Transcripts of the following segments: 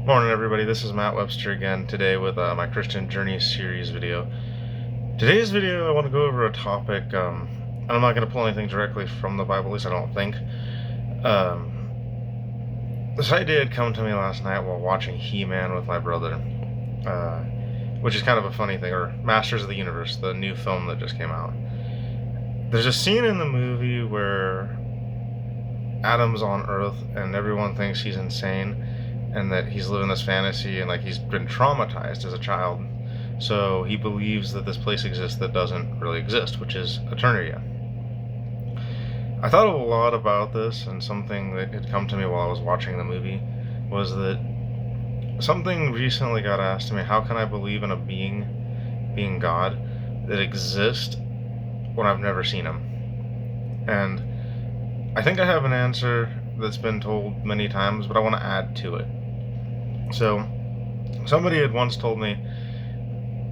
Morning, everybody. This is Matt Webster again today with my Christian Journey series video. Today's video, I want to go over a topic, and I'm not going to pull anything directly from the Bible, at least I don't think. This idea had come to me last night while watching He-Man with my brother, which is kind of a funny thing, or Masters of the Universe, the new film that just came out. There's a scene in the movie where Adam's on Earth and everyone thinks he's insane and that he's living this fantasy and like he's been traumatized as a child, so he believes that this place exists that doesn't really exist, which is Eternia. I thought a lot about this, and something that had come to me while I was watching the movie was that something recently got asked to me: how can I believe in a being God, that exists when I've never seen him? And I think I have an answer that's been told many times, but I want to add to it. So, somebody had once told me,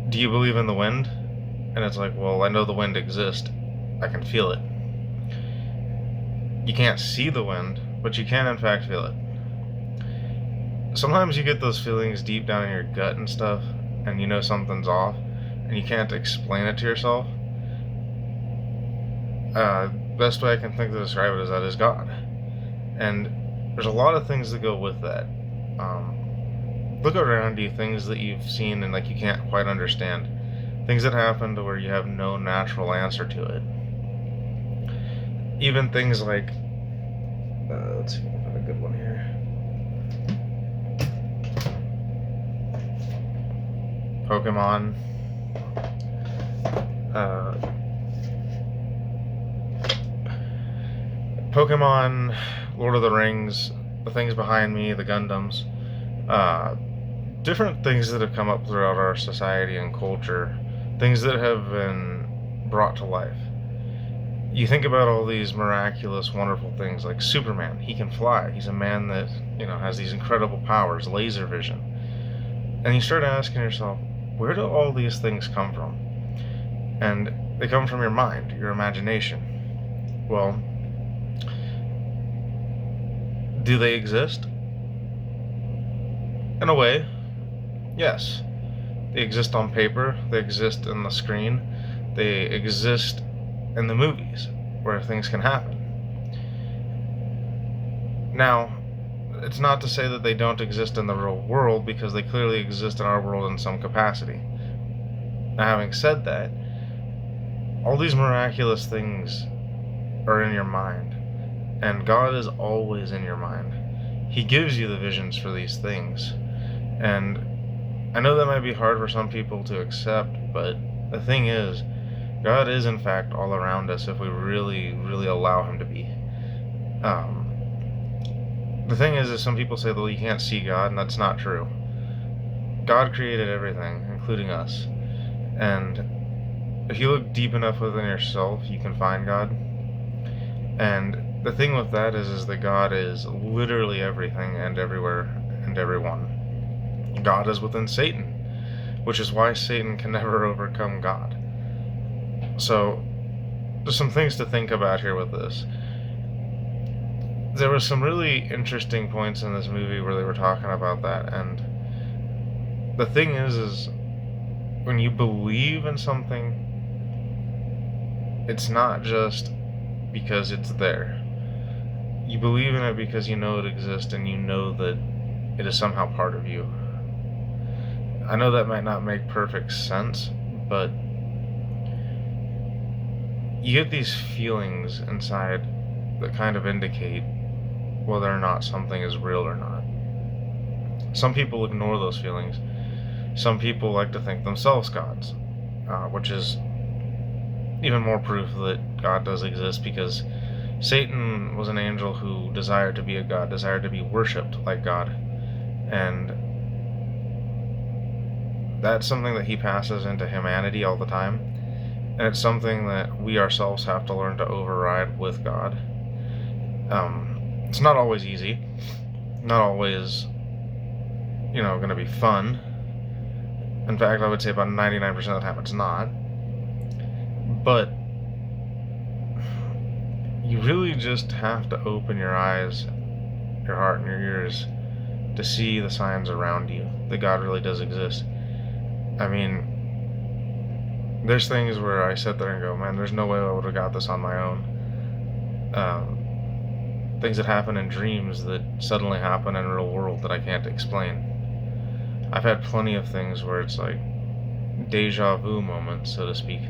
do you believe in the wind? And it's like, well, I know the wind exists. I can feel it. You can't see the wind, but you can in fact feel it. Sometimes you get those feelings deep down in your gut and stuff, and you know something's off, and you can't explain it to yourself. Best way I can think to describe it is that is God. And there's a lot of things that go with that. Look around you, things that you've seen and like you can't quite understand. Things that happen to where you have no natural answer to it. Even things like, let's see if I can find a good one here. Pokemon. Pokemon, Lord of the Rings, the things behind me, the Gundams, different things that have come up throughout our society and culture, things that have been brought to life. You think about all these miraculous, wonderful things like Superman. He can fly. He's a man that, has these incredible powers, laser vision. And you start asking yourself, where do all these things come from? And they come from your mind, your imagination. Well, do they exist? In a way, yes. They exist on paper, they exist in the screen, they exist in the movies, where things can happen. Now, it's not to say that they don't exist in the real world, because they clearly exist in our world in some capacity. Now, having said that, all these miraculous things are in your mind. And God is always in your mind. He gives you the visions for these things. And I know that might be hard for some people to accept, but the thing is, God is in fact all around us if we really, really allow him to be. The thing is some people say, well, you can't see God, and that's not true. God created everything, including us. And if you look deep enough within yourself, you can find God. And the thing with that is that God is literally everything and everywhere and everyone. God is within Satan, which is why Satan can never overcome God. So, there's some things to think about here with this. There were some really interesting points in this movie where they were talking about that, and the thing is when you believe in something, it's not just because it's there. You believe in it because you know it exists and you know that it is somehow part of you. I know that might not make perfect sense, but you get these feelings inside that kind of indicate whether or not something is real or not. Some people ignore those feelings. Some people like to think themselves gods, which is even more proof that God does exist, because Satan was an angel who desired to be a god, desired to be worshipped like God. And that's something that he passes into humanity all the time. And it's something that we ourselves have to learn to override with God. It's not always easy. Not always, going to be fun. In fact, I would say about 99% of the time it's not. But you really just have to open your eyes, your heart, and your ears to see the signs around you that God really does exist. I mean, there's things where I sit there and go, man, there's no way I would have got this on my own. Things that happen in dreams that suddenly happen in real world that I can't explain. I've had plenty of things where it's like deja vu moments, so to speak.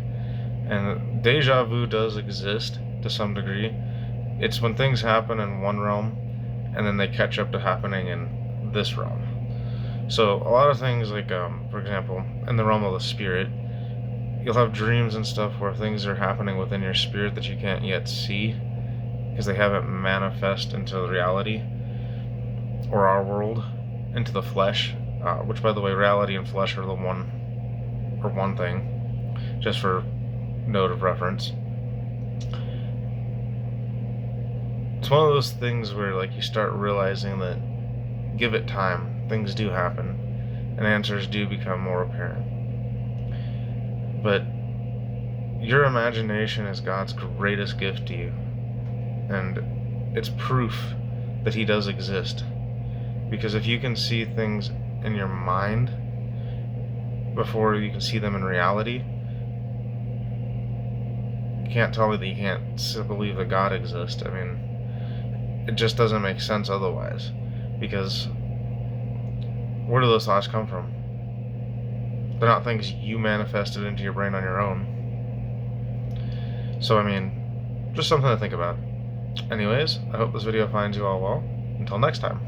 And deja vu does exist to some degree. It's when things happen in one realm and then they catch up to happening in this realm. So a lot of things like, for example, in the realm of the spirit, you'll have dreams and stuff where things are happening within your spirit that you can't yet see because they haven't manifest into reality or our world, into the flesh, which, by the way, reality and flesh are one thing, just for note of reference. It's one of those things where, like, you start realizing that give it time, things do happen, and answers do become more apparent. But your imagination is God's greatest gift to you, and it's proof that He does exist. Because if you can see things in your mind before you can see them in reality, you can't tell me that you can't still believe that God exists. I mean, it just doesn't make sense otherwise. Because where do those thoughts come from? They're not things you manifested into your brain on your own. So, I mean, just something to think about. Anyways, I hope this video finds you all well. Until next time.